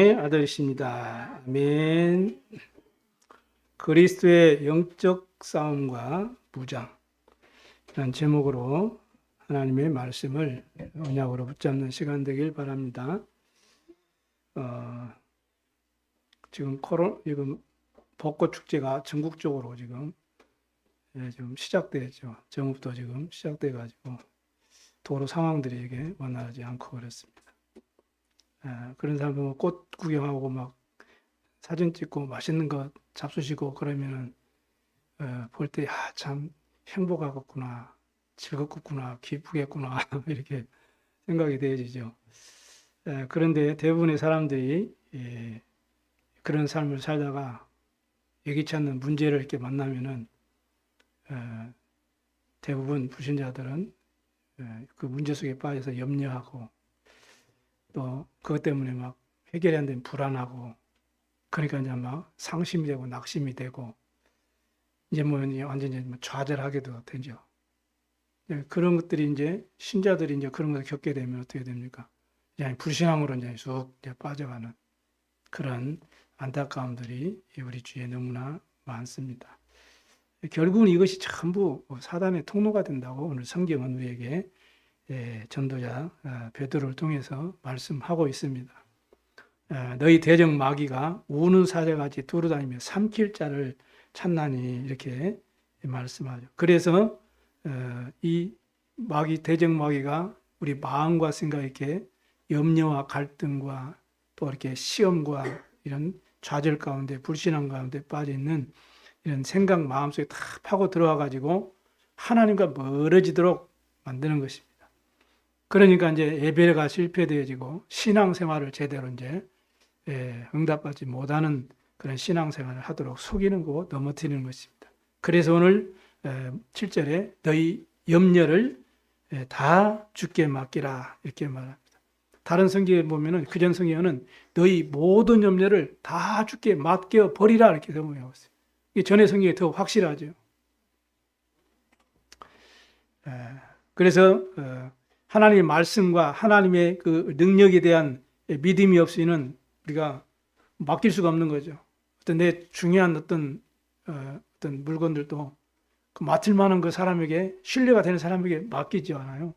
아들이십니다. 아멘. 그리스도의 영적 싸움과 무장, 이런 제목으로 하나님의 말씀을 언약으로 붙잡는 시간 되길 바랍니다. 지금 벚꽃 축제가 전국적으로 지금 시작되었죠. 정부도 지금 시작돼가지고 도로 상황들이 이게 원활하지 않고 그렇습니다. 그런 사람은 꽃 구경하고 막 사진 찍고 맛있는 거 잡수시고 그러면은 볼 때 참 행복하겠구나, 즐겁겠구나, 기쁘겠구나 이렇게 생각이 되어지죠. 그런데 대부분의 사람들이 그런 삶을 살다가 예기치 않는 문제를 이렇게 만나면은 대부분 불신자들은 그 문제 속에 빠져서 염려하고 또 그것 때문에 막 해결이 안 되면 불안하고, 그러니까 이제 막 상심이 되고 낙심이 되고 이제 뭐 완전히 좌절하게도 되죠. 그런 것들이 이제 신자들이 이제 그런 것을 겪게 되면 어떻게 됩니까? 이제 불신앙으로 이제 쑥 빠져가는 그런 안타까움들이 우리 주위에 너무나 많습니다. 결국은 이것이 전부 사단의 통로가 된다고 오늘 성경은 우리에게 전도자 베드로를 통해서 말씀하고 있습니다. 너희 대적 마귀가 우는 사자같이 두루다니며 삼킬 자를 찾나니 이렇게 말씀하죠. 그래서 이 대적 마귀가 우리 마음과 생각 이렇게 염려와 갈등과 또 이렇게 시험과 이런 좌절 가운데 불신앙 가운데 빠져 있는 이런 생각 마음속에 다 파고 들어와 가지고 하나님과 멀어지도록 만드는 것입니다. 그러니까 이제 예배가 실패되어지고 신앙생활을 제대로 이제 응답받지 못하는 그런 신앙생활을 하도록 속이는 거고 넘어뜨리는 것입니다. 그래서 오늘 7절에 너희 염려를 다 주께 맡기라 이렇게 말합니다. 다른 성경에 보면은 그전 성경에는 너희 모든 염려를 다 주께 맡겨 버리라 이렇게 설명하고 있어요. 이 전의 성경이 더 확실하죠. 그래서 하나님의 말씀과 하나님의 그 능력에 대한 믿음이 없이는 우리가 맡길 수가 없는 거죠. 어떤 내 중요한 어떤 물건들도 그 맡을 만한 그 사람에게 신뢰가 되는 사람에게 맡기지 않아요.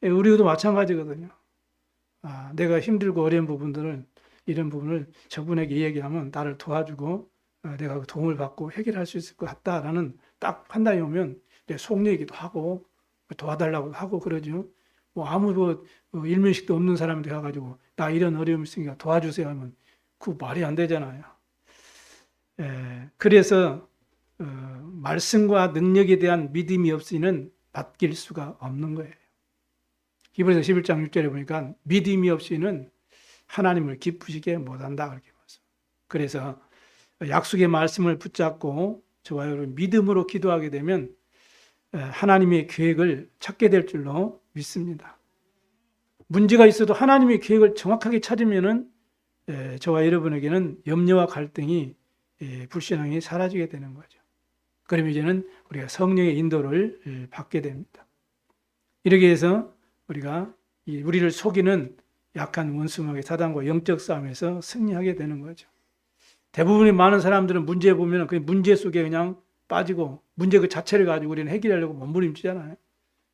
우리도 마찬가지거든요. 내가 힘들고 어려운 이런 부분을 저분에게 얘기하면 나를 도와주고 내가 도움을 받고 해결할 수 있을 것 같다라는 딱 판단이 오면 내 속 얘기도 하고 도와달라고 하고 그러죠. 아무 일면식도 없는 사람한테 가가지고 나 이런 어려움이 있으니까 도와주세요 하면 그 말이 안 되잖아요. 그래서 말씀과 능력에 대한 믿음이 없이는 맡길 수가 없는 거예요. 히브리서 11장 6절에 보니까 믿음이 없이는 하나님을 기쁘시게 못한다 그렇게 말씀. 그래서 약속의 말씀을 붙잡고 저와 여러분 믿음으로 기도하게 되면 하나님의 계획을 찾게 될 줄로 믿습니다. 문제가 있어도 하나님의 계획을 정확하게 찾으면은 저와 여러분에게는 염려와 갈등이 불신앙이 사라지게 되는 거죠. 그럼 이제는 우리가 성령의 인도를 받게 됩니다. 이렇게 해서 우리를 속이는 약한 원수마귀 사단과 영적 싸움에서 승리하게 되는 거죠. 대부분의 많은 사람들은 문제 보면 그 문제 속에 그냥 빠지고 문제 그 자체를 가지고 우리는 해결하려고 몸부림치잖아요.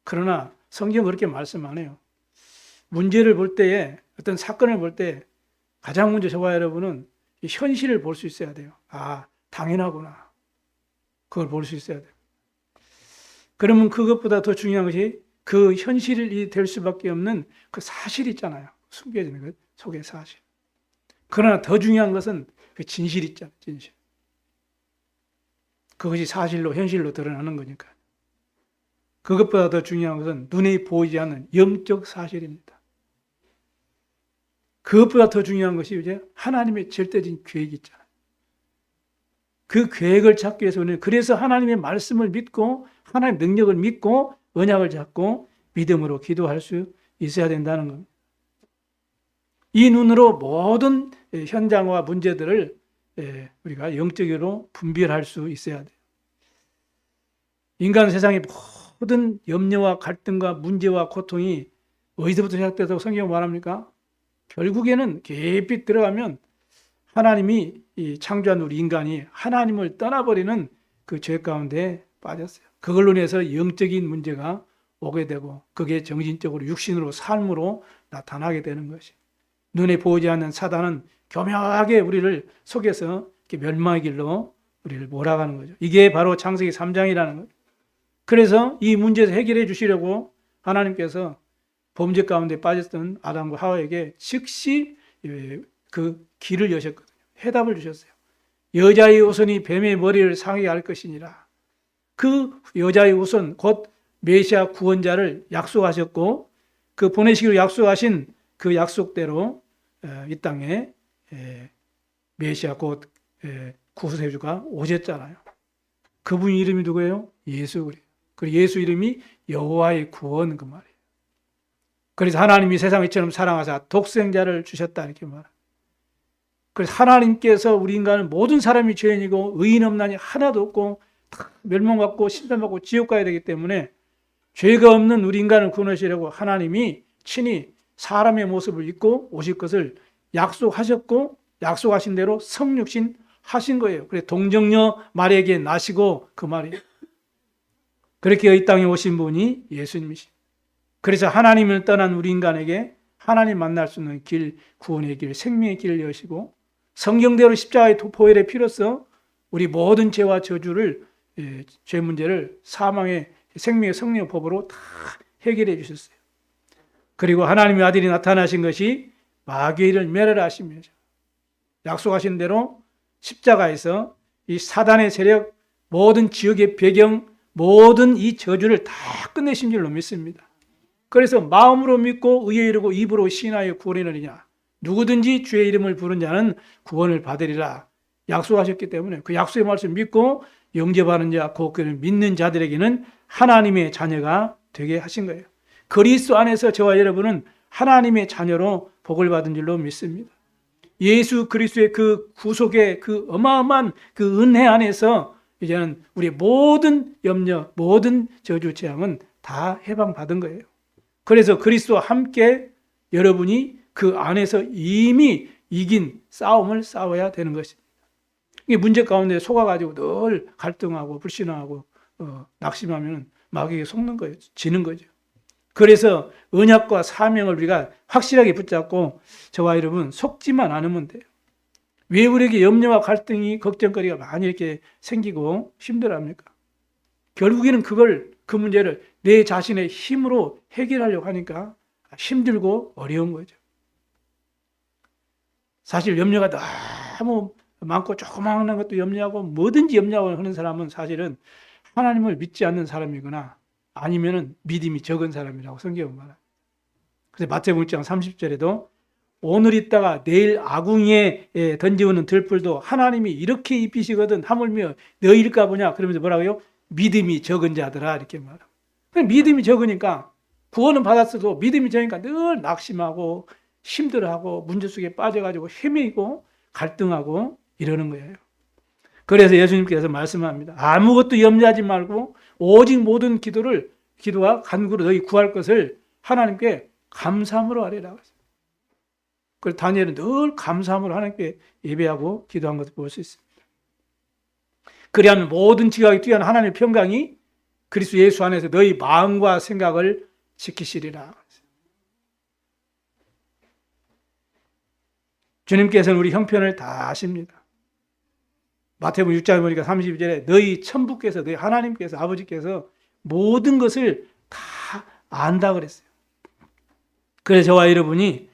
그러나 성경은 그렇게 말씀 안 해요. 문제를 볼 때에 어떤 사건을 볼 때 가장 먼저 저와 여러분은 현실을 볼 수 있어야 돼요. 당연하구나. 그걸 볼 수 있어야 돼요. 그러면 그것보다 더 중요한 것이 그 현실이 될 수밖에 없는 그 사실이 있잖아요. 숨겨지는 것 속의 사실. 그러나 더 중요한 것은 그 진실 있잖아요. 진실. 그것이 사실로 현실로 드러나는 거니까. 그것보다 더 중요한 것은 눈에 보이지 않는 영적 사실입니다. 그것보다 더 중요한 것이 이제 하나님의 절대적인 계획이 있잖아요. 그 계획을 찾기 위해서 우리는 그래서 하나님의 말씀을 믿고 하나님의 능력을 믿고 언약을 잡고 믿음으로 기도할 수 있어야 된다는 겁니다. 이 눈으로 모든 현장과 문제들을 우리가 영적으로 분별할 수 있어야 돼요. 인간 세상의 모든 염려와 갈등과 문제와 고통이 어디서부터 시작돼서 성경은 말합니까? 결국에는 깊이 들어가면 하나님이 이 창조한 우리 인간이 하나님을 떠나버리는 그 죄 가운데 빠졌어요. 그걸로 인해서 영적인 문제가 오게 되고 그게 정신적으로 육신으로 삶으로 나타나게 되는 것이. 눈에 보이지 않는 사단은 교묘하게 우리를 속여서 멸망의 길로 우리를 몰아가는 거죠. 이게 바로 창세기 3장이라는 거죠. 그래서 이 문제에서 해결해 주시려고 하나님께서 범죄 가운데 빠졌던 아담과 하와에게 즉시 그 길을 여셨거든요. 해답을 주셨어요. 여자의 후손이 뱀의 머리를 상하게 할 것이니라. 그 여자의 후손 곧 메시아 구원자를 약속하셨고 그 보내시기로 약속하신 그 약속대로 이 땅에 메시아 곧 구세주가 오셨잖아요. 그분 이름이 누구예요? 예수 그리스도. 그 예수 이름이 여호와의 구원 그 말이에요. 그래서 하나님이 세상을 이처럼 사랑하사 독생자를 주셨다 이렇게 말합니다. 그래서 하나님께서 우리 인간은 모든 사람이 죄인이고 의인 없나니 하나도 없고 다 멸망받고 심판받고 지옥 가야 되기 때문에 죄가 없는 우리 인간을 구원하시려고 하나님이 친히 사람의 모습을 입고 오실 것을 약속하셨고 약속하신 대로 성육신 하신 거예요. 그래서 동정녀 마리아에게 나시고 그 말이에요. 그렇게 이 땅에 오신 분이 예수님이십니다. 그래서 하나님을 떠난 우리 인간에게 하나님 만날 수 있는 길, 구원의 길, 생명의 길을 여시고 성경대로 십자가의 보혈의 피로써 우리 모든 죄와 저주를 죄 문제를 사망의 생명의 성령의 법으로 다 해결해 주셨어요. 그리고 하나님의 아들이 나타나신 것이 마귀를 멸하라 하시면서 약속하신 대로 십자가에서 이 사단의 세력, 모든 지역의 배경, 모든 이 저주를 다 끝내신 줄로 믿습니다. 그래서 마음으로 믿고 의에 이르고 입으로 시인하여 구원을 얻으리냐. 누구든지 주의 이름을 부른 자는 구원을 받으리라 약속하셨기 때문에 그 약속의 말씀 믿고 영접하는 자, 곧 그를 믿는 자들에게는 하나님의 자녀가 되게 하신 거예요. 그리스도 안에서 저와 여러분은 하나님의 자녀로 복을 받은 줄로 믿습니다. 예수 그리스도의 그 구속의 그 어마어마한 그 은혜 안에서 이제는 우리 모든 염려, 모든 저주 재앙은 다 해방받은 거예요. 그래서 그리스도와 함께 여러분이 그 안에서 이미 이긴 싸움을 싸워야 되는 것입니다. 이게 문제 가운데 속아가지고 늘 갈등하고 불신하고 낙심하면 마귀에게 속는 거예요. 지는 거죠. 그래서 언약과 사명을 우리가 확실하게 붙잡고 저와 여러분 속지만 않으면 돼요. 왜 우리에게 염려와 갈등이 걱정거리가 많이 이렇게 생기고 힘들어합니까? 결국에는 그 문제를 내 자신의 힘으로 해결하려고 하니까 힘들고 어려운 거죠. 사실 염려가 너무 많고 조그마한 것도 염려하고 뭐든지 염려하고 하는 사람은 사실은 하나님을 믿지 않는 사람이거나 아니면은 믿음이 적은 사람이라고 성경은 말합니다. 그래서 마태복음 6장 30절에도 오늘 있다가 내일 아궁이에 던지우는 들풀도 하나님이 이렇게 입히시거든 하물며 너희일까 보냐. 그러면서 뭐라고요? 믿음이 적은 자들아 이렇게 말합니다. 믿음이 적으니까 구원은 받았어도 믿음이 적으니까 늘 낙심하고 힘들어하고 문제 속에 빠져가지고 헤매이고 갈등하고 이러는 거예요. 그래서 예수님께서 말씀합니다. 아무것도 염려하지 말고 오직 모든 기도와 간구로 너희 구할 것을 하나님께 감사함으로 하리라. 그래서 다니엘은 늘 감사함으로 하나님께 예배하고 기도한 것을 볼 수 있습니다. 그리하면 모든 지각이 뛰어난 하나님의 평강이 그리스도 예수 안에서 너희 마음과 생각을 지키시리라. 주님께서는 우리 형편을 다 아십니다. 마태복음 6장에 보니까 32절에 너희 천부께서 너희 하나님께서 아버지께서 모든 것을 다 안다 그랬어요. 그래서 저와 여러분이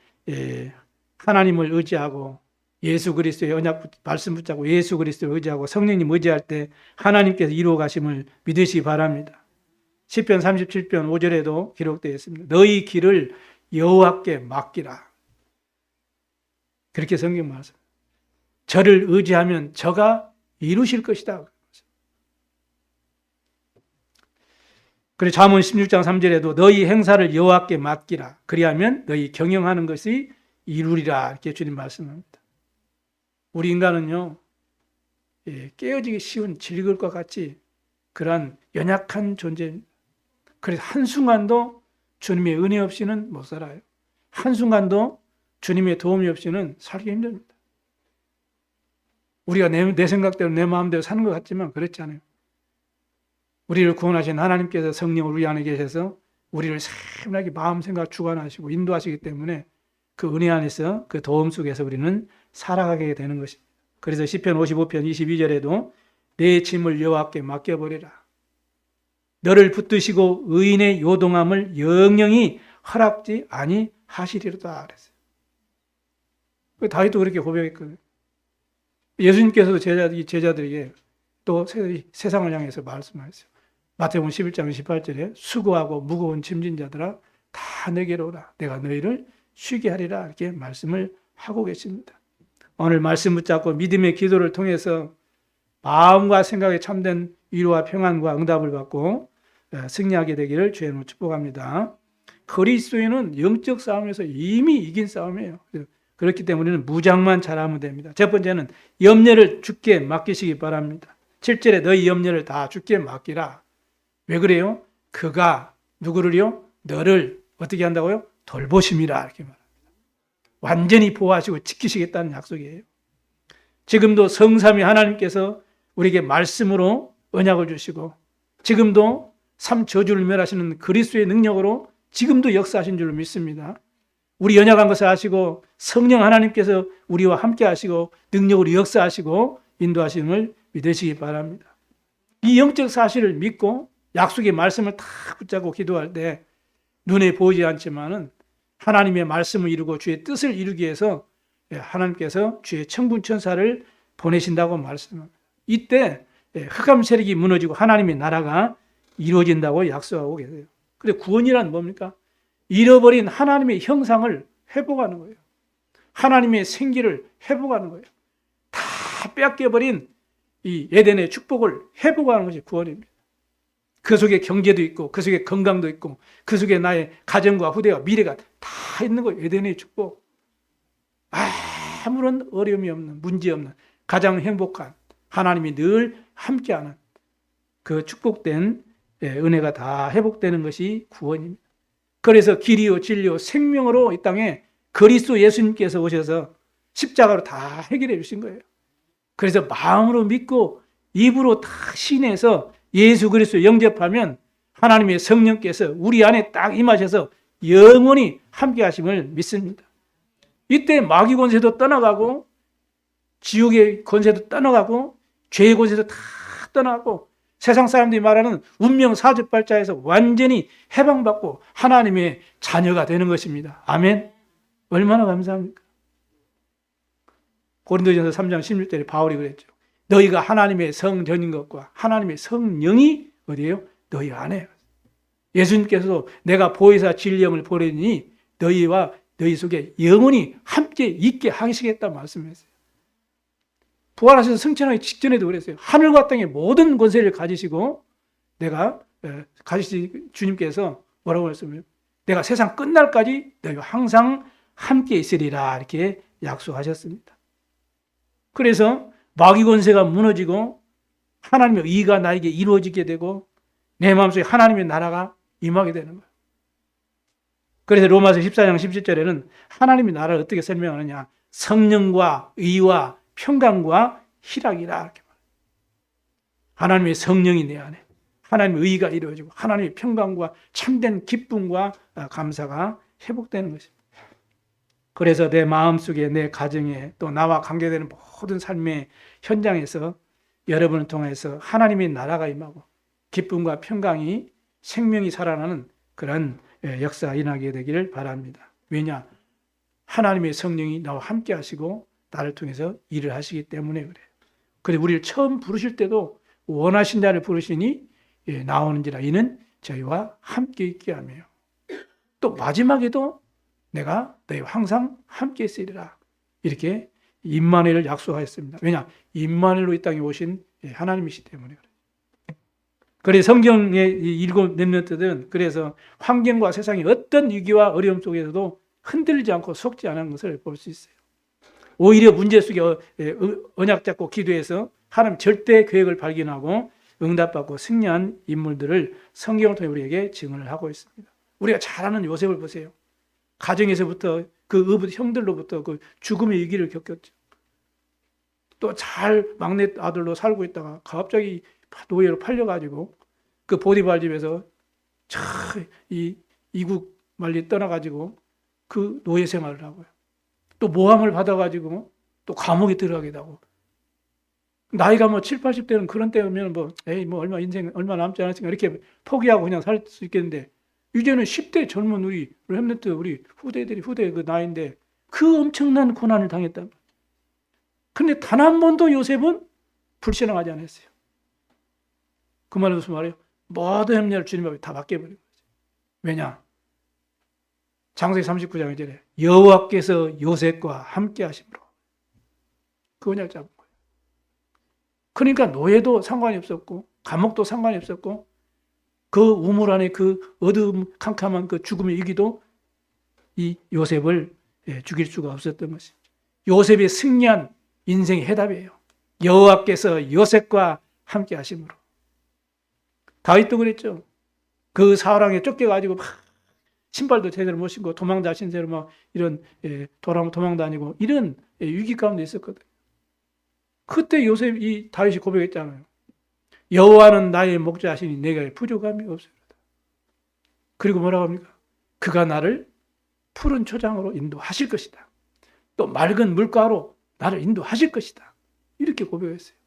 하나님을 의지하고 예수 그리스도의 언약 말씀 붙잡고 예수 그리스도를 의지하고 성령님 의지할 때 하나님께서 이루어 가심을 믿으시기 바랍니다. 시편 37편 5절에도 기록되어 있습니다. 너희 길을 여호와께 맡기라. 그렇게 성경 말씀. 저를 의지하면 저가 이루실 것이다. 그리고 잠언 16장 3절에도 너희 행사를 여호와께 맡기라. 그리하면 너희 경영하는 것이 이루리라. 이렇게 주님 말씀합니다. 우리 인간은요, 깨어지기 쉬운 질글과 같이 그러한 연약한 존재입니다. 그래서 한순간도 주님의 은혜 없이는 못 살아요. 한순간도 주님의 도움이 없이는 살기 힘듭니다. 우리가 내 생각대로 내 마음대로 사는 것 같지만 그렇지 않아요. 우리를 구원하신 하나님께서 성령을 우리 안에 계셔서 우리를 세밀하게 마음, 생각, 주관하시고 인도하시기 때문에 그 은혜 안에서 그 도움 속에서 우리는 살아가게 되는 것입니다. 그래서 시편 55편 22절에도 내 짐을 여호와께 맡겨버리라. 너를 붙드시고 의인의 요동함을 영영히 허락지 아니하시리로다 그랬어요. 다윗도 그렇게 고백했거든요. 예수님께서도 제자들에게 또 세상을 향해서 말씀하셨어요. 마태복음 11장 18절에 수고하고 무거운 짐진 자들아 다 내게로 오라. 내가 너희를 쉬게 하리라. 이렇게 말씀을 하고 계십니다. 오늘 말씀 붙잡고 믿음의 기도를 통해서 마음과 생각에 참된 위로와 평안과 응답을 받고 승리하게 되기를 주의 이름으로 축복합니다. 그리스도인은 영적 싸움에서 이미 이긴 싸움이에요. 그렇기 때문에 무장만 잘하면 됩니다. 첫 번째는 염려를 주께 맡기시기 바랍니다. 7절에 너희 염려를 다 주께 맡기라. 왜 그래요? 그가 누구를요? 너를 어떻게 한다고요? 돌보심이라 이렇게 말합니다. 완전히 보호하시고 지키시겠다는 약속이에요. 지금도 성삼위 하나님께서 우리에게 말씀으로 언약을 주시고 지금도 삼저주를 멸하시는 그리스도의 능력으로 지금도 역사하신 줄로 믿습니다. 우리 연약한 것을 아시고 성령 하나님께서 우리와 함께 하시고 능력으로 역사하시고 인도하심을 믿으시기 바랍니다. 이 영적 사실을 믿고 약속의 말씀을 탁 붙잡고 기도할 때 눈에 보이지 않지만은 하나님의 말씀을 이루고 주의 뜻을 이루기 위해서 하나님께서 주의 천군천사를 보내신다고 말씀합니다. 이때 흑암 세력이 무너지고 하나님의 나라가 이루어진다고 약속하고 계세요. 그런데 구원이란 뭡니까? 잃어버린 하나님의 형상을 회복하는 거예요. 하나님의 생기를 회복하는 거예요. 다 뺏겨버린 이 에덴의 축복을 회복하는 것이 구원입니다. 그 속에 경제도 있고 그 속에 건강도 있고 그 속에 나의 가정과 후대와 미래가 다 있는 거예요. 에덴의 축복. 아무런 어려움이 없는, 문제 없는, 가장 행복한, 하나님이 늘 함께하는 그 축복된 은혜가 다 회복되는 것이 구원입니다. 그래서 길이요 진리요 생명으로 이 땅에 그리스도 예수님께서 오셔서 십자가로 다 해결해 주신 거예요. 그래서 마음으로 믿고 입으로 다 신해서 예수 그리스도 영접하면 하나님의 성령께서 우리 안에 딱 임하셔서 영원히 함께 하심을 믿습니다. 이때 마귀 권세도 떠나가고 지옥의 권세도 떠나가고 죄의 권세도 다 떠나가고 세상 사람들이 말하는 운명 사주팔자에서 완전히 해방받고 하나님의 자녀가 되는 것입니다. 아멘. 얼마나 감사합니까? 고린도전서 3장 16절에 바울이 그랬죠. 너희가 하나님의 성전인 것과 하나님의 성령이 어디예요? 너희 안에. 예수님께서도 내가 보혜사 진리영을 보내니 너희와 너희 속에 영원히 함께 있게 하시겠다 말씀했어요. 부활하셔서 승천하기 직전에도 그랬어요. 하늘과 땅의 모든 권세를 가지시고 내가 가지신 주님께서 뭐라고 했으면 내가 세상 끝날까지 너희와 항상 함께 있으리라 이렇게 약속하셨습니다. 그래서 마귀 권세가 무너지고 하나님의 의가 나에게 이루어지게 되고 내 마음속에 하나님의 나라가 임하게 되는 거예요. 그래서 로마서 14장 17절에는 하나님의 나라를 어떻게 설명하느냐? 성령과 의와 평강과 희락이라 이렇게 말해요. 하나님의 성령이 내 안에 하나님의 의가 이루어지고 하나님의 평강과 참된 기쁨과 감사가 회복되는 것입니다. 그래서 내 마음속에 내 가정에 또 나와 관계되는 모든 삶의 현장에서 여러분을 통해서 하나님의 나라가 임하고 기쁨과 평강이 생명이 살아나는 그런 역사 일어나게 되기를 바랍니다. 왜냐? 하나님의 성령이 나와 함께 하시고 나를 통해서 일을 하시기 때문에 그래요. 그래서 우리를 처음 부르실 때도 원하신 자를 부르시니 나오는지라 이는 저희와 함께 있게 하며 또 마지막에도 내가 너희와 항상 함께 있으리라 이렇게 임마누엘을 약속하였습니다. 왜냐? 임마누엘로 이 땅에 오신 하나님이시기 때문에 그래요. 그래서 성경의 일곱 렘넌트들은 그래서 환경과 세상의 어떤 위기와 어려움 속에서도 흔들리지 않고 속지 않은 것을 볼 수 있어요. 오히려 문제 속에 언약 잡고 기도해서 하나님 절대 계획을 발견하고 응답받고 승리한 인물들을 성경을 통해 우리에게 증언을 하고 있습니다. 우리가 잘 아는 요셉을 보세요. 가정에서부터 그 형들로부터 그 죽음의 위기를 겪었죠. 또 잘 막내 아들로 살고 있다가 갑자기 노예로 팔려가지고 그 보디발 집에서 이 이국 말리 떠나가지고 그 노예 생활을 하고요. 또 모함을 받아가지고 또 감옥에 들어가게 되고, 나이가 뭐 7, 80대는 그런 때면 뭐 에이 뭐 인생 얼마 남지 않았으니까 이렇게 포기하고 그냥 살 수 있겠는데, 이제는 10대 젊은 우리 렘넌트 우리 후대 그 나이인데 그 엄청난 고난을 당했단 말이에요. 근데 단 한 번도 요셉은 불신앙하지 않았어요. 그 말은 무슨 말이에요? 모든 협력을 주님 앞에 다 맡겨버린 거죠. 왜냐? 창세기 39장 1절에 여호와께서 요셉과 함께 하심으로 그 언약을 잡은 거예요. 그러니까 노예도 상관이 없었고 감옥도 상관이 없었고 그 우물 안에 그 어두움 캄캄한 그 죽음의 위기도 이 요셉을 죽일 수가 없었던 것입니다. 요셉이 승리한 인생의 해답이에요. 여호와께서 요셉과 함께 하심으로. 다윗도 그랬죠. 그 사랑에 쫓겨가지고 막 신발도 제대로 못 신고 도망자 신세로 막 이런 도망 다니고 이런 위기 가운데 있었거든요. 그때 이 다윗이 고백했잖아요. 여호와는 나의 목자시니 내가 부족함이 없습니다. 그리고 뭐라고 합니까? 그가 나를 푸른 초장으로 인도하실 것이다. 또 맑은 물가로 나를 인도하실 것이다. 이렇게 고백했어요.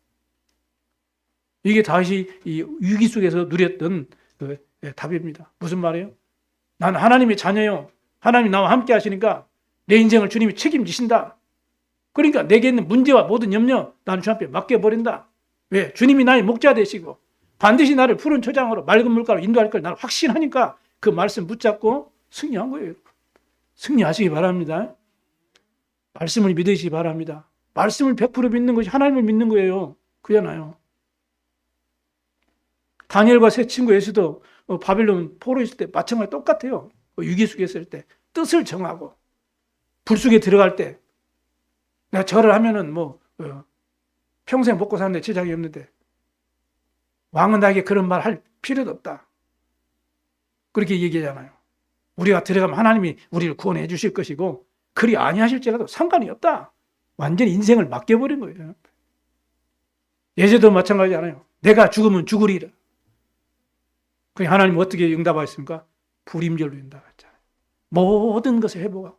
이게 다윗이 이 위기 속에서 누렸던 그 답입니다. 무슨 말이에요? 난 하나님의 자녀요. 하나님이 나와 함께 하시니까 내 인생을 주님이 책임지신다. 그러니까 내게 있는 문제와 모든 염려 나는 주님 앞에 맡겨버린다. 왜? 주님이 나의 목자 되시고 반드시 나를 푸른 초장으로 맑은 물가로 인도할 걸 나는 확신하니까 그 말씀 붙잡고 승리한 거예요. 승리하시기 바랍니다. 말씀을 믿으시기 바랍니다. 말씀을 100% 믿는 것이 하나님을 믿는 거예요. 그잖아요. 다니엘과 세 친구 에스도 바빌론 포로에 있을 때 마찬가지 똑같아요. 위기 속에 있을 때 뜻을 정하고 불 속에 들어갈 때 내가 절을 하면은 평생 먹고 사는데 지장이 없는데 왕은 나에게 그런 말 할 필요도 없다. 그렇게 얘기하잖아요. 우리가 들어가면 하나님이 우리를 구원해 주실 것이고 그리 아니하실지라도 상관이 없다. 완전히 인생을 맡겨버린 거예요. 예제도 마찬가지잖아요. 내가 죽으면 죽으리라. 그 하나님 어떻게 응답하셨습니까? 불임절로 응답했잖아요. 모든 것을 회복하고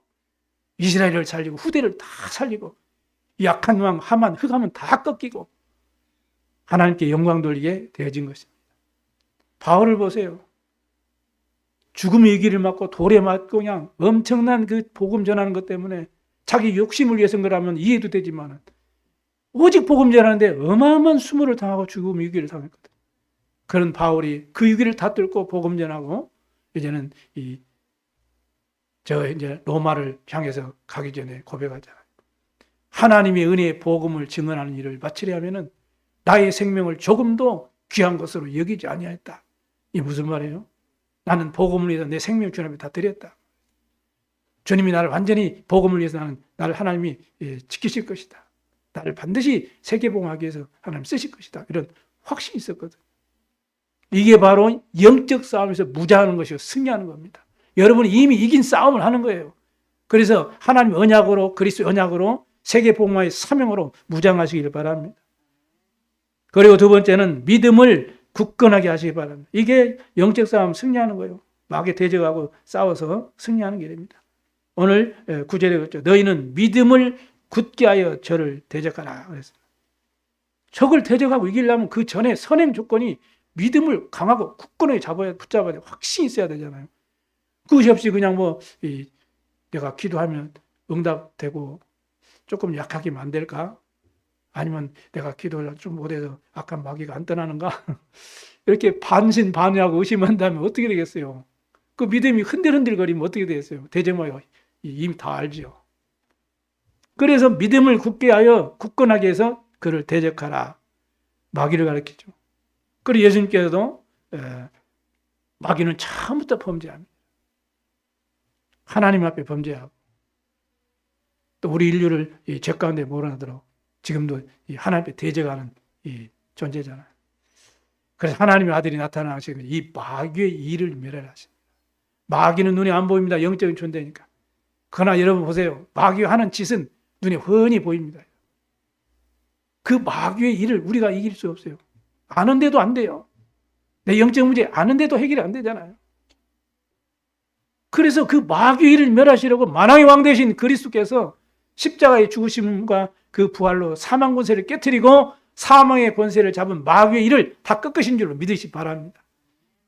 이스라엘을 살리고 후대를 다 살리고 약한 왕 하만 흑암은 다 꺾이고 하나님께 영광 돌리게 되어진 것입니다. 바울을 보세요. 죽음의 위기를 맞고 돌에 맞고 그냥 엄청난 그 복음 전하는 것 때문에 자기 욕심을 위해서인 거라면 이해도 되지만 오직 복음 전하는데 어마어마한 수모를 당하고 죽음의 위기를 당했거든. 그런 바울이 그 위기를 다 뚫고 복음 전하고 이제는 이제 로마를 향해서 가기 전에 고백하잖아요. 하나님의 은혜의 복음을 증언하는 일을 마치려 하면은 나의 생명을 조금도 귀한 것으로 여기지 아니하였다. 이 무슨 말이에요? 나는 복음을 위해서 내 생명 주님께 다 드렸다. 주님이 나를 완전히 복음을 위해서 나를 하나님이 지키실 것이다. 나를 반드시 세계복음하기 위해서 하나님 쓰실 것이다. 이런 확신이 있었거든. 이게 바로 영적 싸움에서 무장하는 것이고 승리하는 겁니다. 여러분이 이미 이긴 싸움을 하는 거예요. 그래서 하나님 언약으로 그리스도 언약으로 세계복음화의 사명으로 무장하시길 바랍니다. 그리고 두 번째는 믿음을 굳건하게 하시기 바랍니다. 이게 영적 싸움 승리하는 거예요. 마귀에 대적하고 싸워서 승리하는 길입니다. 오늘 9절에 그랬죠. 너희는 믿음을 굳게 하여 저를 대적하라 그랬습니다. 적을 대적하고 이기려면 그 전에 선행 조건이 믿음을 강하고 굳건하게 붙잡아야 돼. 확신이 있어야 되잖아요. 그것이 없이 그냥 내가 기도하면 응답되고 조금 약하게 안 될까? 아니면 내가 기도를 좀 못해서 악한 마귀가 안 떠나는가? 이렇게 반신반의하고 의심한다면 어떻게 되겠어요? 그 믿음이 흔들흔들거리면 어떻게 되겠어요? 대적마귀가 이미 다 알죠. 그래서 믿음을 굳게 하여 굳건하게 해서 그를 대적하라. 마귀를 가르치죠. 그리고 예수님께서도 마귀는 처음부터 범죄합니다. 하나님 앞에 범죄하고 또 우리 인류를 이 죄 가운데 몰아넣도록 지금도 이 하나님 앞에 대적하는 이 존재잖아요. 그래서 하나님의 아들이 나타나시고 이 마귀의 일을 멸하라 하십니다. 마귀는 눈에 안 보입니다. 영적인 존재니까. 그러나 여러분 보세요. 마귀가 하는 짓은 눈에 훤히 보입니다. 그 마귀의 일을 우리가 이길 수 없어요. 아는데도 안 돼요. 내 영적 문제 아는데도 해결이 안 되잖아요. 그래서 그 마귀의 일을 멸하시려고 만왕의 왕 되신 그리스도께서 십자가의 죽으심과 그 부활로 사망 권세를 깨뜨리고 사망의 권세를 잡은 마귀의 일을 다 꺾으신 줄로 믿으시기 바랍니다.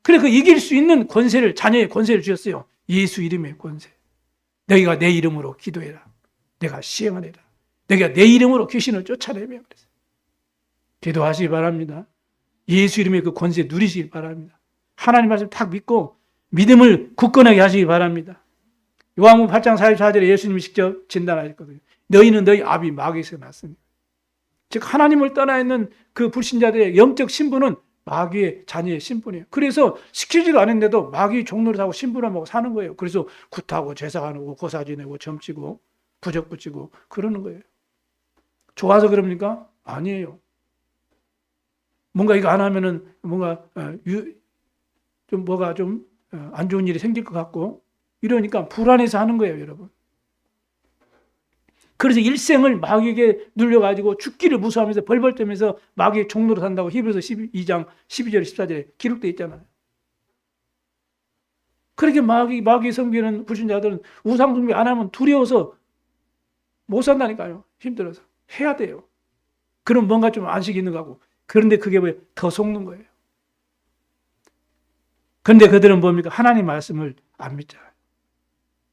그래 그 이길 수 있는 권세를, 자녀의 권세를 주셨어요. 예수 이름의 권세. 너희가 내 이름으로 기도해라. 내가 시행하리라. 너희가 내 이름으로 귀신을 쫓아내며 그랬어요. 기도하시기 바랍니다. 예수 이름의 그 권세 누리시기 바랍니다. 하나님 말씀 딱 믿고 믿음을 굳건하게 하시기 바랍니다. 요한복음 8장 44절에 예수님이 직접 진단하셨거든요. 너희는 너희 아비 마귀에서 났으니. 즉 하나님을 떠나 있는 그 불신자들의 영적 신분은 마귀의 자녀의 신분이에요. 그래서 시키지도 않았는데도 마귀 종노릇 하고 신분하고 사는 거예요. 그래서 굿하고 제사하고 고사 지내고 점치고 부적 붙이고 그러는 거예요. 좋아서 그럽니까? 아니에요. 뭔가 이거 안 하면은 뭔가 좀 안 좋은 일이 생길 것 같고 이러니까 불안해서 하는 거예요, 여러분. 그래서 일생을 마귀에게 눌려가지고 죽기를 무서워하면서 벌벌 떨면서 마귀의 종노릇 한다고 히브리서 12장 12절 14절에 기록되어 있잖아요. 그렇게 마귀 섬기는 불신자들은 우상 숭배 안 하면 두려워서 못 산다니까요. 힘들어서. 해야 돼요. 그럼 뭔가 좀 안식이 있는 거고. 그런데 그게 왜 더 속는 거예요. 그런데 그들은 뭡니까? 하나님 말씀을 안 믿잖아요.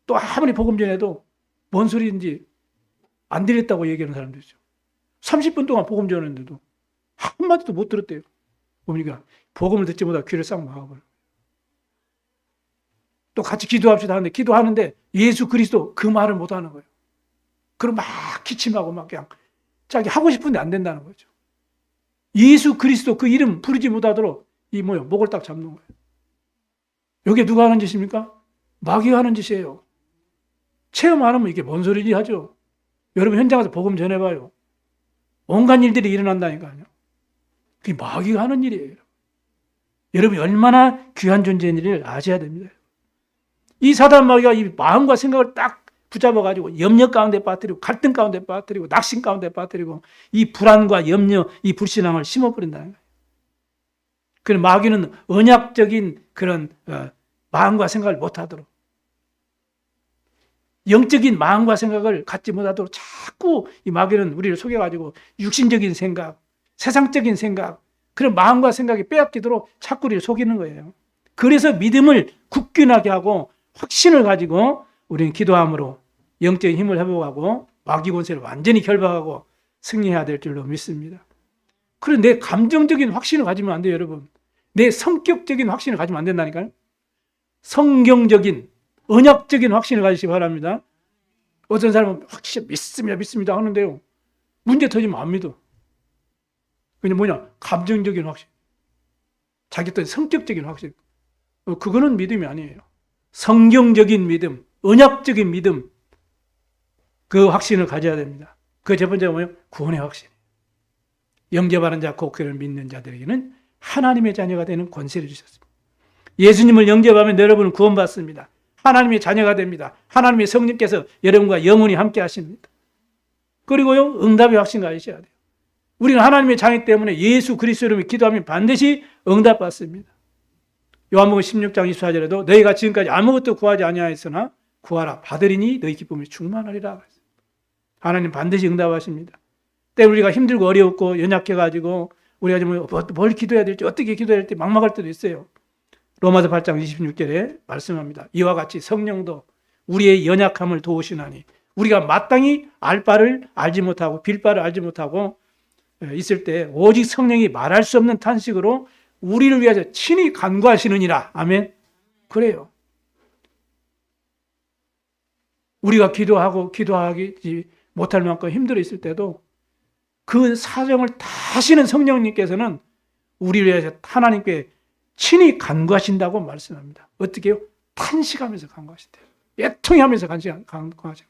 또 아무리 복음 전해도 뭔 소리인지 안 들렸다고 얘기하는 사람도 있어요. 30분 동안 복음 전했는데도 한마디도 못 들었대요. 뭡니까? 복음을 듣지 못하고 귀를 싹 막아버려요. 또 같이 기도합시다 하는데 기도하는데 예수 그리스도 그 말을 못 하는 거예요. 그럼 막 기침하고 막 그냥 자기 하고 싶은데 안 된다는 거죠. 예수 그리스도 그 이름 부르지 못하도록 목을 딱 잡는 거예요. 이게 누가 하는 짓입니까? 마귀가 하는 짓이에요. 체험 안 하면 이게 뭔 소리지 하죠. 여러분 현장 가서 복음 전해봐요. 온갖 일들이 일어난다니까요. 그게 마귀가 하는 일이에요. 여러분이 얼마나 귀한 존재인 일을 아셔야 됩니다. 이 사단 마귀가 이 마음과 생각을 딱 붙잡아가지고 염려 가운데 빠뜨리고 갈등 가운데 빠뜨리고 낙심 가운데 빠뜨리고 이 불안과 염려, 이 불신앙을 심어버린다는 거예요. 그런 마귀는 언약적인 그런 마음과 생각을 못하도록 영적인 마음과 생각을 갖지 못하도록 자꾸 이 마귀는 우리를 속여가지고 육신적인 생각, 세상적인 생각, 그런 마음과 생각이 빼앗기도록 자꾸 우리를 속이는 거예요. 그래서 믿음을 굳건하게 하고 확신을 가지고 우리는 기도함으로 영적인 힘을 회복하고 마귀 권세를 완전히 결박하고 승리해야 될 줄로 믿습니다. 그런데 내 감정적인 확신을 가지면 안 돼요, 여러분. 내 성격적인 확신을 가지면 안 된다니까요. 성경적인, 언약적인 확신을 가지시기 바랍니다. 어떤 사람은 확실히 믿습니다 하는데요. 문제 터지면 안 믿어. 그냥 감정적인 확신. 자기 또 성격적인 확신. 그거는 믿음이 아니에요. 성경적인 믿음, 언약적인 믿음. 그 확신을 가져야 됩니다. 그 첫 번째가 뭐예요? 구원의 확신. 영접하는 자, 곧 그를 믿는 자들에게는 하나님의 자녀가 되는 권세를 주셨습니다. 예수님을 영접하면 여러분은 구원받습니다. 하나님의 자녀가 됩니다. 하나님의 성령께서 여러분과 영원히 함께 하십니다. 그리고요, 응답의 확신 가지셔야 돼요. 우리는 하나님의 자녀 때문에 예수 그리스도 이름으로 기도하면 반드시 응답받습니다. 요한복음 16장 24절에도 너희가 지금까지 아무것도 구하지 아니하였으나 구하라 받으리니 너희 기쁨이 충만하리라. 하나님 반드시 응답하십니다. 때문에 우리가 힘들고 어려웠고 연약해가지고 우리가 좀 뭘 기도해야 될지 어떻게 기도해야 될지 막막할 때도 있어요. 로마서 8장 26절에 말씀합니다. 이와 같이 성령도 우리의 연약함을 도우시나니 우리가 마땅히 알 바를 알지 못하고 빌 바를 알지 못하고 있을 때 오직 성령이 말할 수 없는 탄식으로 우리를 위하여 친히 간구하시느니라. 아멘. 그래요. 우리가 기도하기 못할 만큼 힘들어 있을 때도 그 사정을 다 아시는 성령님께서는 우리를 위해서 하나님께 친히 간구하신다고 말씀합니다. 어떻게 해요? 탄식하면서 간구하신대요. 애통하면서 간구하셔요.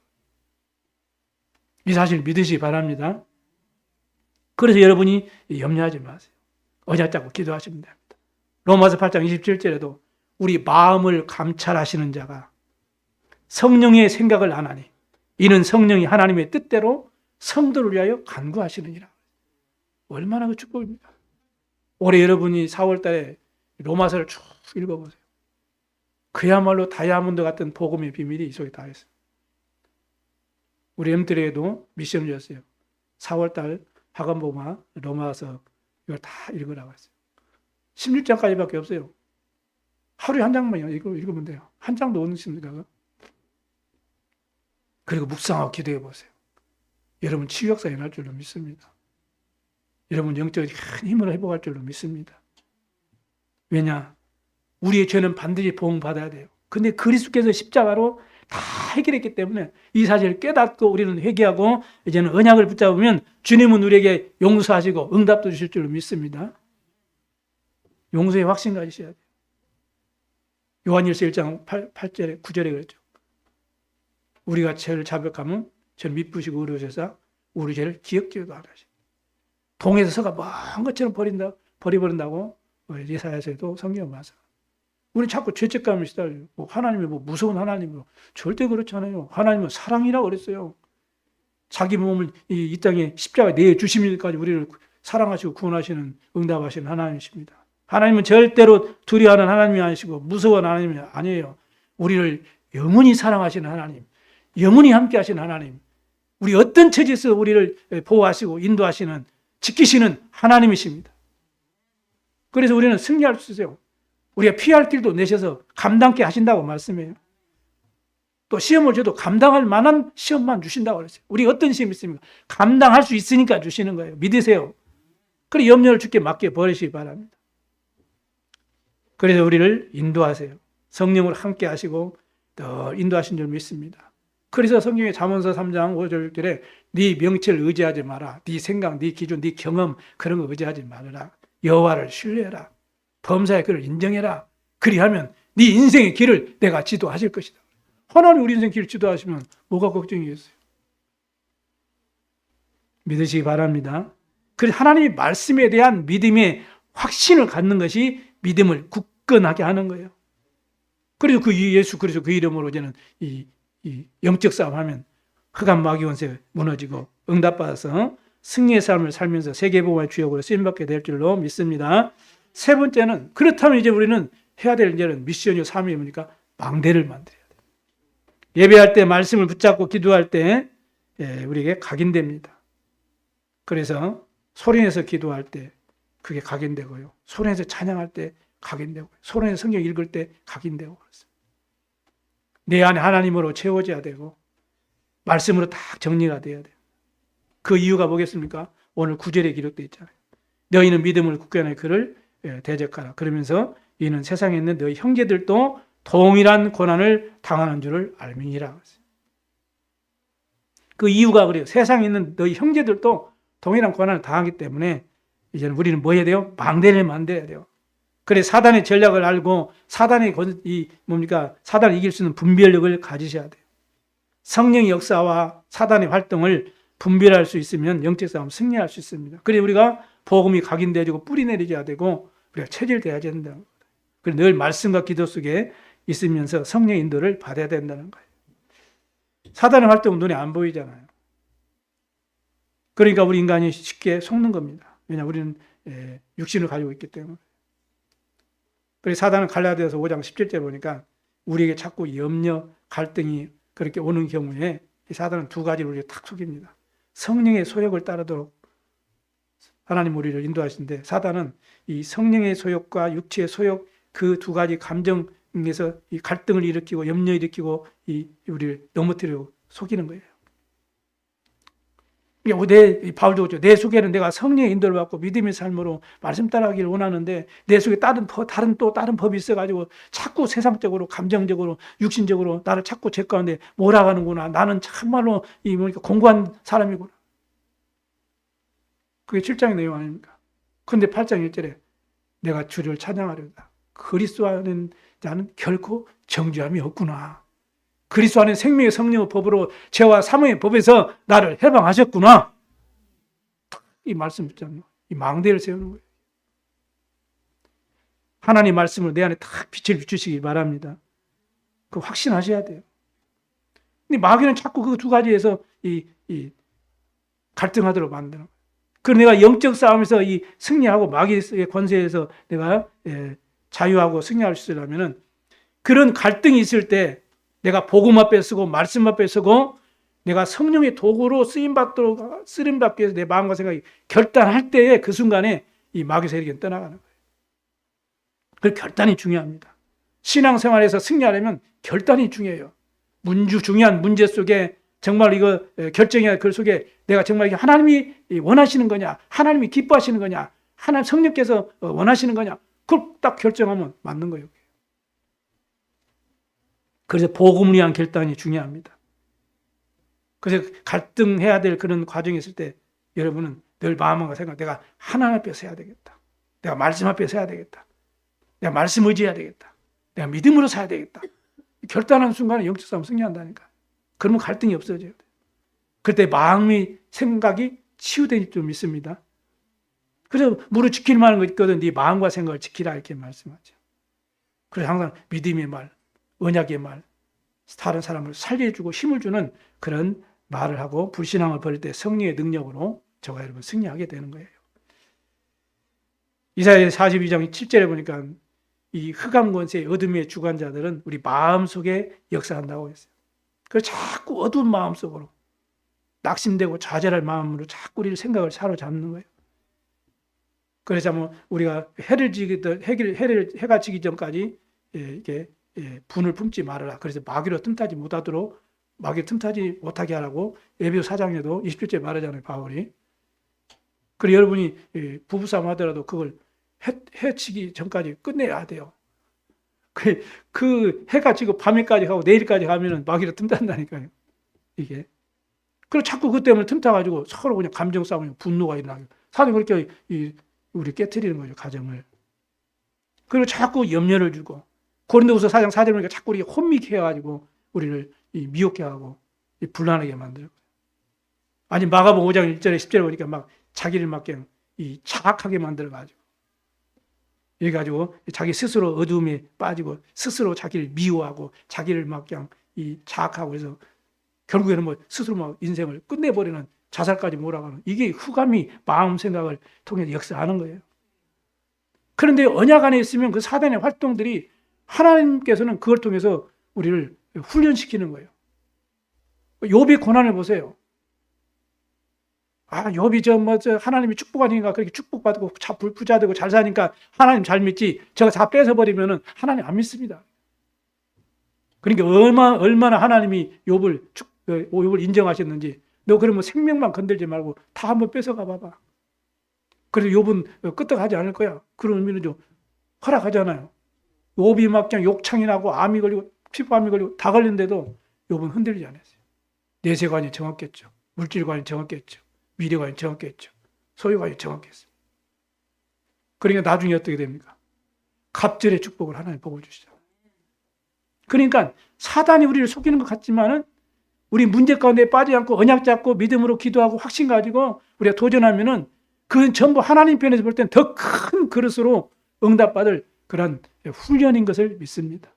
이 사실 믿으시기 바랍니다. 그래서 여러분이 염려하지 마세요. 어자짜고 기도하시면 됩니다. 로마서 8장 27절에도 우리 마음을 감찰하시는 자가 성령의 생각을 안 하니 이는 성령이 하나님의 뜻대로 성도를 위하여 간구하시느니라. 얼마나 그 축복입니까? 올해 여러분이 4월 달에 로마서를 쭉 읽어보세요. 그야말로 다이아몬드 같은 복음의 비밀이 이 속에 다 있어요. 우리 엠들에게도 미션을 줬어요. 4월 달 학원보마 로마서 이걸 다 읽으라고 했어요. 16장까지밖에 없어요. 하루에 한 장만 읽으면 돼요. 한 장도 없습니까? 그리고 묵상하고 기도해 보세요. 여러분 치유 역사 일어날 줄로 믿습니다. 여러분 영적인 큰 힘을 회복할 줄로 믿습니다. 왜냐? 우리의 죄는 반드시 보응받아야 돼요. 근데 그리스도께서 십자가로 다 해결했기 때문에 이 사실을 깨닫고 우리는 회개하고 이제는 언약을 붙잡으면 주님은 우리에게 용서하시고 응답도 주실 줄로 믿습니다. 용서의 확신 가지셔야 돼요. 요한일서 1장 8절에 9절에 그랬죠. 우리가 죄를 자백하면 저를 미쁘시고 의로우셔서 우리 죄를 기억지도 않으시고 동에서 서가 먼 것처럼 버려버린다고 예사야서에도 성경에 와서 우리는 자꾸 죄책감을 시달려요. 하나님이 무서운 하나님으로 절대 그렇지 않아요. 하나님은 사랑이라고 그랬어요. 자기 몸을 이 땅에 십자가에 내주시면까지 우리를 사랑하시고 구원하시는 응답하시는 하나님이십니다. 하나님은 절대로 두려워하는 하나님이 아니시고 무서워하는 하나님이 아니에요. 우리를 영원히 사랑하시는 하나님, 영원히 함께 하시는 하나님, 우리 어떤 처지에서 우리를 보호하시고 인도하시는 지키시는 하나님이십니다. 그래서 우리는 승리할 수 있어요. 우리가 피할 길도 내셔서 감당케 하신다고 말씀해요. 또 시험을 줘도 감당할 만한 시험만 주신다고 그랬어요. 우리 어떤 시험이 있습니까? 감당할 수 있으니까 주시는 거예요. 믿으세요. 그래 염려를 주께 맡겨 버리시기 바랍니다. 그래서 우리를 인도하세요. 성령으로 함께 하시고 더 인도하신 줄 믿습니다. 그래서 성경의 잠언서 3장 5절 6절에 네 명체를 의지하지 마라. 네 생각, 네 기준, 네 경험 그런 거 의지하지 말아라. 여호와를 신뢰해라. 범사의 그를 인정해라. 그리하면 네 인생의 길을 내가 지도하실 것이다. 하나님 우리 인생 길을 지도하시면 뭐가 걱정이겠어요? 믿으시기 바랍니다. 그래서 하나님의 말씀에 대한 믿음의 확신을 갖는 것이 믿음을 굳건하게 하는 거예요. 그래서 그 예수 그리스도 그 이름으로 이제는 이 영적 싸움 하면 흑암 마귀 권세 무너지고 응답받아서 승리의 삶을 살면서 세계복음의 주역으로 쓰임받게 될 줄로 믿습니다. 세 번째는 그렇다면 이제 우리는 해야 될 이제는 미션이요 사명이 뭡니까? 망대를 만들어야 돼요. 예배할 때 말씀을 붙잡고 기도할 때 우리에게 각인됩니다. 그래서 소리내서 기도할 때 그게 각인되고요. 소리내서 찬양할 때 각인되고 소리내서 성경 읽을 때 각인되고 그렇습니다. 내 안에 하나님으로 채워져야 되고 말씀으로 딱 정리가 돼야 돼요. 그 이유가 뭐겠습니까? 오늘 9절에 기록되어 있잖아요. 너희는 믿음을 굳건하게 그를 대적하라. 그러면서 이는 세상에 있는 너희 형제들도 동일한 고난을 당하는 줄을 알미니라. 그 이유가 그래요. 세상에 있는 너희 형제들도 동일한 고난을 당하기 때문에 이제는 우리는 뭐 해야 돼요? 망대를 만들어야 돼요. 그래 사단의 전략을 알고 사단을 이길 수 있는 분별력을 가지셔야 돼요. 성령의 역사와 사단의 활동을 분별할 수 있으면 영적 싸움 승리할 수 있습니다. 그래 우리가 복음이 각인되어지고 뿌리 내리져야 되고 우리가 체질돼야 된다. 그래 늘 말씀과 기도 속에 있으면서 성령의 인도를 받아야 된다는 거예요. 사단의 활동은 눈에 안 보이잖아요. 그러니까 우리 인간이 쉽게 속는 겁니다. 왜냐하면 우리는 육신을 가지고 있기 때문에. 그래서 사단은 갈라디아서 5장 17절 보니까 우리에게 자꾸 염려, 갈등이 그렇게 오는 경우에 이 사단은 두 가지를 우리가 탁 속입니다. 성령의 소욕을 따르도록 하나님 우리를 인도하시는데 사단은 이 성령의 소욕과 육체의 소욕 그 두 가지 감정에서 이 갈등을 일으키고 염려 일으키고 우리를 넘어뜨리고 속이는 거예요. 바울도 그렇죠. 내 속에는 내가 성령의 인도를 받고 믿음의 삶으로 말씀 따라가기를 원하는데 내 속에 다른 법이 있어가지고 자꾸 세상적으로 감정적으로 육신적으로 나를 자꾸 제 가운데 몰아가는구나. 나는 참말로 공고한 사람이구나. 그게 7장의 내용 아닙니까? 그런데 8장 1절에 내가 주를 찬양하려다. 그리스도 안에 나는 결코 정죄함이 없구나. 그리스도 안에 생명의 성령의 법으로 죄와 사망의 법에서 나를 해방하셨구나. 이 말씀 붙잡는 이 망대를 세우는 거예요. 하나님 말씀을 내 안에 딱 빛을 비추시기 바랍니다. 그 확신하셔야 돼요. 근데 마귀는 자꾸 그 두 가지에서 이 갈등하도록 만드는 거예요. 그리고 내가 영적 싸움에서 이 승리하고 마귀의 권세에서 내가 자유하고 승리할 수 있으려면은 그런 갈등이 있을 때 내가 복음 앞에 서고 말씀 앞에 서고 내가 성령의 도구로 쓰임받기 위해서 내 마음과 생각이 결단할 때에 그 순간에 이 마귀 세력은 떠나가는 거예요. 그 결단이 중요합니다. 신앙생활에서 승리하려면 결단이 중요해요. 중요한 문제 속에 정말 이거 결정해야 할 그 속에 내가 정말 이게 하나님이 원하시는 거냐, 하나님이 기뻐하시는 거냐, 하나님 성령께서 원하시는 거냐, 그걸 딱 결정하면 맞는 거예요. 그래서 복음을 위한 결단이 중요합니다. 그래서 갈등해야 될 그런 과정이 있을 때 여러분은 늘 마음과 생각, 내가 하나님 앞에 서야 되겠다. 내가 말씀 앞에 서야 되겠다. 내가 말씀 의지해야 되겠다. 내가 믿음으로 살아야 되겠다. 결단하는 순간에 영적 싸움 승리한다니까. 그러면 갈등이 없어져요. 그때 마음이 생각이 치유되는 줄 믿습니다. 그래서 무릇 지킬 만한 거 있거든. 네 마음과 생각을 지키라 이렇게 말씀하죠. 그래서 항상 믿음의 말, 언약의 말, 다른 사람을 살려주고 힘을 주는 그런 말을 하고 불신앙을 버릴 때 성령의 능력으로 저와 여러분 승리하게 되는 거예요. 이사야 42장 7절에 보니까 이 흑암 권세의 어둠의 주관자들은 우리 마음속에 역사한다고 했어요. 그래서 자꾸 어두운 마음속으로 낙심되고 좌절할 마음으로 자꾸 우리 생각을 사로잡는 거예요. 그래서 뭐 우리가 해가 지기 전까지 이렇게 분을 품지 말아라. 그래서 마귀로 틈타지 못하도록 마귀로 틈타지 못하게 하라고 에베소 4장에도 27절에 말하잖아요. 바울이. 그리고 여러분이 부부싸움 하더라도 그걸 해치기 전까지 끝내야 돼요. 그 해가 지고 밤에까지 가고 내일까지 가면은 마귀로 틈탄다니까요. 이게. 그리고 자꾸 그 때문에 틈타가지고 서로 그냥 감정 싸움이 분노가 일어나요. 사람이 그렇게 우리 깨트리는 거죠, 가정을. 그리고 자꾸 염려를 주고 고린도후서 4장 4절 보니까 자꾸 우리 혼미케 해가지고 우리를 미혹해 하고 불안하게 만들고. 아니 마가복음 5장 1절에 10절에 보니까 막 자기를 막 그냥 자학하게 만들어가지고 이래가지고 자기 스스로 어두움에 빠지고 스스로 자기를 미워하고 자기를 막 그냥 자학하고 해서 결국에는 뭐 스스로 막 인생을 끝내버리는 자살까지 몰아가는 이게 흑암이 마음 생각을 통해서 역사하는 거예요. 그런데 언약 안에 있으면 그 사단의 활동들이 하나님께서는 그걸 통해서 우리를 훈련시키는 거예요. 욥의 고난을 보세요. 욥이 하나님이 축복하니까 그렇게 축복받고 부자 되고 잘 사니까 하나님 잘 믿지. 저거 다 뺏어버리면은 하나님 안 믿습니다. 그러니까 얼마나 하나님이 욥을 인정하셨는지. 너 그러면 생명만 건들지 말고 다 한번 뺏어가 봐봐. 그래서 욥은 끄떡하지 않을 거야. 그런 의미는 좀 허락하잖아요. 욥이 막 그냥 욕창이 나고 암이 걸리고 피부암이 걸리고 다 걸린데도 욥은 흔들리지 않았어요. 내세관이 정확했죠. 물질관이 정확했죠. 미래관이 정확했죠. 소유관이 정확했어요. 그러니까 나중에 어떻게 됩니까? 갑절의 축복을 하나님 복을 주시잖아요. 그러니까 사단이 우리를 속이는 것 같지만은 우리 문제 가운데 빠지지 않고 언약 잡고 믿음으로 기도하고 확신 가지고 우리가 도전하면은 그건 전부 하나님 편에서 볼 때는 더 큰 그릇으로 응답받을 그런 훈련인 것을 믿습니다.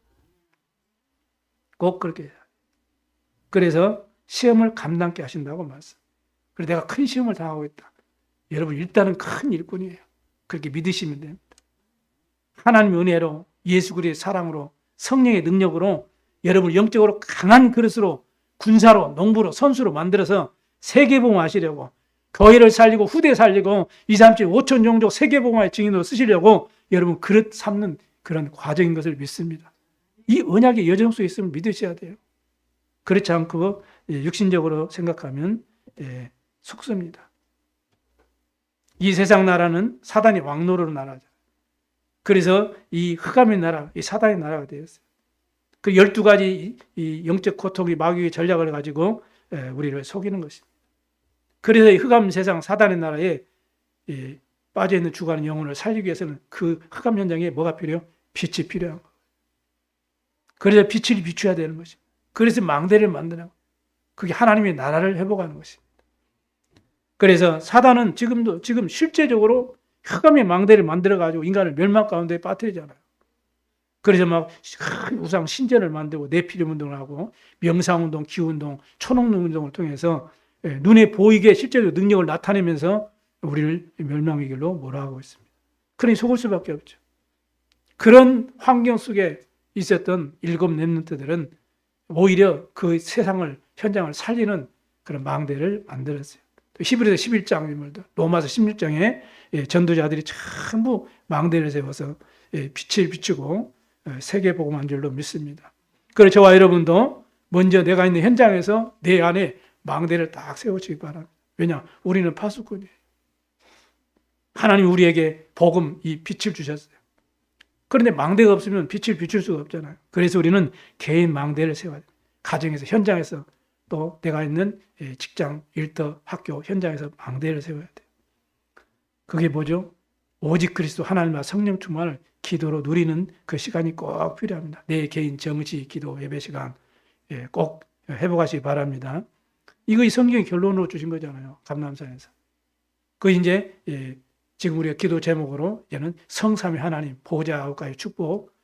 꼭 그렇게 해야 해요. 그래서 시험을 감당케 하신다고 말씀. 그래서 내가 큰 시험을 당하고 있다. 여러분 일단은 큰 일꾼이에요. 그렇게 믿으시면 됩니다. 하나님의 은혜로 예수 그리스도의 사랑으로 성령의 능력으로 여러분을 영적으로 강한 그릇으로 군사로 농부로 선수로 만들어서 세계복음 하시려고 교회를 살리고 후대 살리고 2, 3, 7, 5천 종족 세계복음화의 증인으로 쓰시려고 여러분 그릇 삼는 그런 과정인 것을 믿습니다. 이 언약의 여정 속에 있으면 믿으셔야 돼요. 그렇지 않고 육신적으로 생각하면 속습니다. 이 세상 나라는 사단의 왕노릇 나라죠. 그래서 이 흑암의 나라, 이 사단의 나라가 되었어요. 그 12가지 이 영적 고통이 마귀의 전략을 가지고 우리를 속이는 것입니다. 그래서 이 흑암 세상 사단의 나라에 빠져있는 죽어가는 영혼을 살리기 위해서는 그 흑암 현장에 뭐가 필요해요? 빛이 필요한 거예요. 그래서 빛을 비춰야 되는 것입니다. 그래서 망대를 만드는 거예요. 그게 하나님의 나라를 회복하는 것입니다. 그래서 사단은 지금 실제적으로 흑암의 망대를 만들어가지고 인간을 멸망 가운데 빠뜨리잖아요. 그래서 막 우상 신전을 만들고 내피림 운동을 하고 명상운동, 기운동, 초능운동을 통해서 눈에 보이게 실제로 능력을 나타내면서 우리를 멸망의 길로 몰아가고 있습니다. 그러니 속을 수밖에 없죠. 그런 환경 속에 있었던 7 렘넌트들은 오히려 그 세상을, 현장을 살리는 그런 망대를 만들었어요. 히브리서 11장, 로마서 16장에 전도자들이 전부 망대를 세워서 빛을 비추고 세계 복음한 줄로 믿습니다. 그래서 저와 여러분도 먼저 내가 있는 현장에서 내 안에 망대를 딱 세우시기 바랍니다. 왜냐? 우리는 파수꾼이에요. 하나님 우리에게 복음, 이 빛을 주셨어요. 그런데 망대가 없으면 빛을 비출 수가 없잖아요. 그래서 우리는 개인 망대를 세워야 돼요. 가정에서, 현장에서, 또 내가 있는 직장, 일터, 학교, 현장에서 망대를 세워야 돼요. 그게 뭐죠? 오직 그리스도 하나님과 성령 충만을 기도로 누리는 그 시간이 꼭 필요합니다. 내 개인 정시, 기도, 예배 시간 꼭 회복하시기 바랍니다. 이거 이 성경의 결론으로 주신 거잖아요. 감람산에서. 그 이제 지금 우리가 기도 제목으로 이제는 성삼위 하나님, 보좌와의 축복,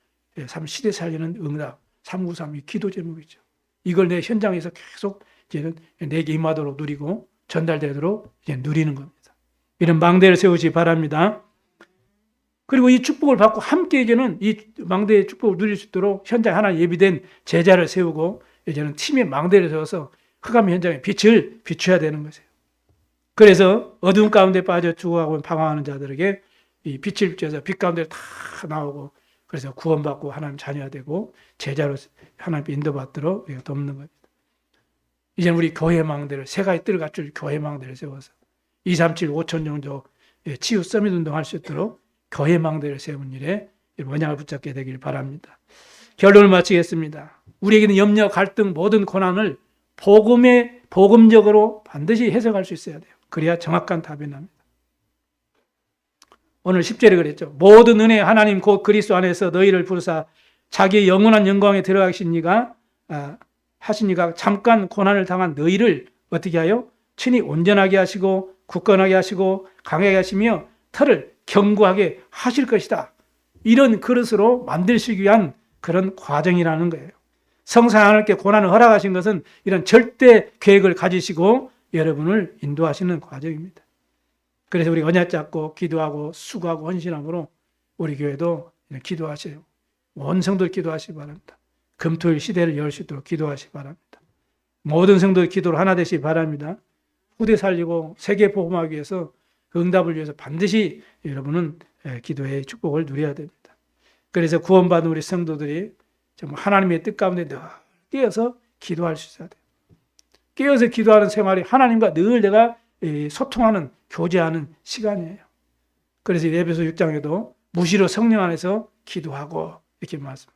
시대 살리는 응답, 393이 기도 제목이죠. 이걸 내 현장에서 계속 이제는 내게 임하도록 누리고 전달되도록 이제 누리는 겁니다. 이런 망대를 세우시기 바랍니다. 그리고 이 축복을 받고 함께 이제는 이 망대의 축복을 누릴 수 있도록 현장 하나 예비된 제자를 세우고 이제는 팀의 망대를 세워서 흑암 현장에 빛을 비춰야 되는 것이에요. 그래서 어두운 가운데 빠져 죽어가고 방황하는 자들에게 이 빛을 비춰서 빛 가운데 다 나오고 그래서 구원받고 하나님 자녀가 되고 제자로 하나님 인도받도록 돕는 겁니다. 이제는 우리 교회 망대를, 세 가지 뜰을 갖출 교회 망대를 세워서 237 5천 정도 치유 서밋 운동할 수 있도록 교회 망대를 세운 일에 원양을 붙잡게 되길 바랍니다. 결론을 마치겠습니다. 우리에게는 염려, 갈등, 모든 고난을 복음적으로 반드시 해석할 수 있어야 돼요. 그래야 정확한 답이 납니다. 오늘 10절에 그랬죠. 모든 은혜 하나님 곧 그리스도 안에서 너희를 부르사 자기의 영원한 영광에 들어가신 하시니가 잠깐 고난을 당한 너희를 어떻게 하여 친히 온전하게 하시고 굳건하게 하시고 강하게 하시며 털을 견고하게 하실 것이다. 이런 그릇으로 만드시기 위한 그런 과정이라는 거예요. 성삼 하나님께 고난을 허락하신 것은 이런 절대 계획을 가지시고 여러분을 인도하시는 과정입니다. 그래서 우리 언약 잡고 기도하고 수고하고 헌신함으로 우리 교회도 기도하세요. 온 성도들 기도하시기 바랍니다. 금토일 시대를 열 수 있도록 기도하시기 바랍니다. 모든 성도들 기도로 하나 되시기 바랍니다. 후대 살리고 세계 복음하기 위해서 응답을 위해서 반드시 여러분은 기도의 축복을 누려야 됩니다. 그래서 구원받은 우리 성도들이 정말 하나님의 뜻 가운데 늘 깨어서 기도할 수 있어야 돼요. 깨어서 기도하는 생활이 하나님과 늘 내가 소통하는, 교제하는 시간이에요. 그래서 에베소 6장에도 무시로 성령 안에서 기도하고 이렇게 말씀하죠.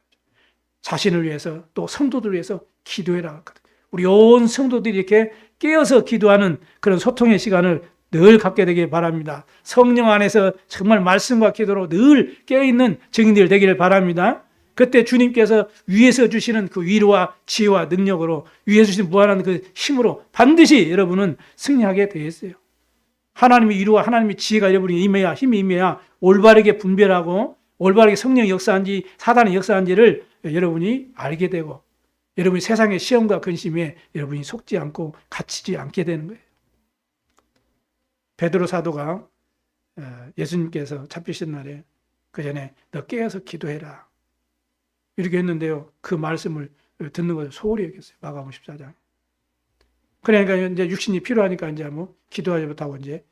자신을 위해서 또 성도들을 위해서 기도해라 했거든요. 우리 온 성도들이 이렇게 깨어서 기도하는 그런 소통의 시간을 늘 갖게 되길 바랍니다. 성령 안에서 정말 말씀과 기도로 늘 깨어있는 증인들 되기를 바랍니다. 그때 주님께서 위에서 주시는 그 위로와 지혜와 능력으로 위에서 주시는 무한한 그 힘으로 반드시 여러분은 승리하게 되어 있어요. 하나님의 위로와 하나님의 지혜가 여러분이 임해야, 힘이 임해야 올바르게 분별하고 올바르게 성령이 역사한지 사단이 역사한지를 여러분이 알게 되고 여러분이 세상의 시험과 근심에 여러분이 속지 않고 갇히지 않게 되는 거예요. 베드로 사도가 예수님께서 잡히신 날에 그 전에 너 깨어서 기도해라 이렇게 했는데요. 그 말씀을 듣는 것을 소홀히 여겼어요. 마가복음 14장. 그러니까 이제 육신이 필요하니까 이제 뭐 기도하지 못하고 이제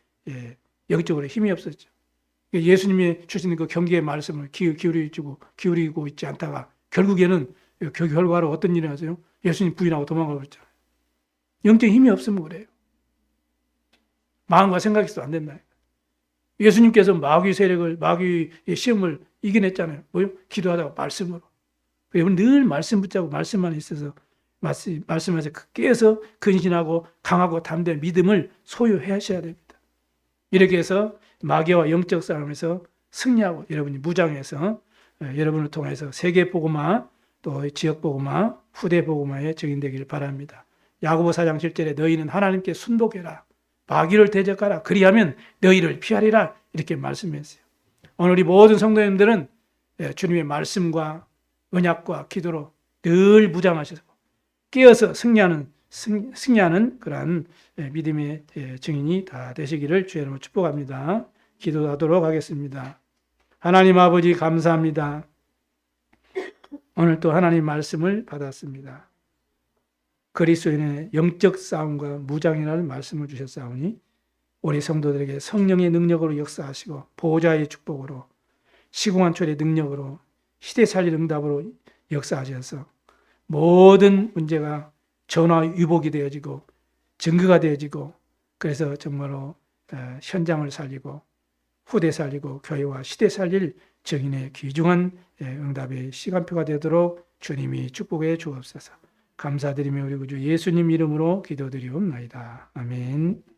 영적으로 힘이 없었죠. 예수님이 주시는 그 경계의 말씀을 기울이고 있지 않다가 결국에는 그 결과로 어떤 일이 나세요? 예수님 부인하고 도망가 버렸잖아요. 영적인 힘이 없으면 그래요. 마음과 생각해서도 안 된다. 예수님께서 마귀 세력을, 마귀의 시험을 이겨냈잖아요. 뭐요? 기도하다가 말씀으로. 여러분 늘 말씀 붙잡고 말씀만 있어서 말씀에서 깨어서 근신하고 강하고 담대한 믿음을 소유하셔야 됩니다. 이렇게 해서 마귀와 영적 싸움에서 승리하고 여러분이 무장해서 여러분을 통해서 세계 복음화 또 지역 복음화 후대 복음화에 적용되기를 바랍니다. 야고보 4장 7절에 너희는 하나님께 순복해라. 마귀를 대적하라. 그리하면 너희를 피하리라. 이렇게 말씀했어요. 오늘 이 모든 성도님들은 주님의 말씀과 언약과 기도로 늘 무장하셔서 깨어서 승리하는 그러한 믿음의 증인이 다 되시기를 주의 이름으로 축복합니다. 기도하도록 하겠습니다. 하나님 아버지 감사합니다. 오늘 또 하나님 말씀을 받았습니다. 그리스도인의 영적 싸움과 무장이라는 말씀을 주셨사오니 우리 성도들에게 성령의 능력으로 역사하시고 보호자의 축복으로 시공한 초의 능력으로 시대 살릴 응답으로 역사하셔서 모든 문제가 전화위복이 되어지고 증거가 되어지고 그래서 정말로 현장을 살리고 후대 살리고 교회와 시대 살릴 증인의 귀중한 응답의 시간표가 되도록 주님이 축복해 주옵소서. 감사드리며 우리 구주 예수님 이름으로 기도드리옵나이다. 아멘.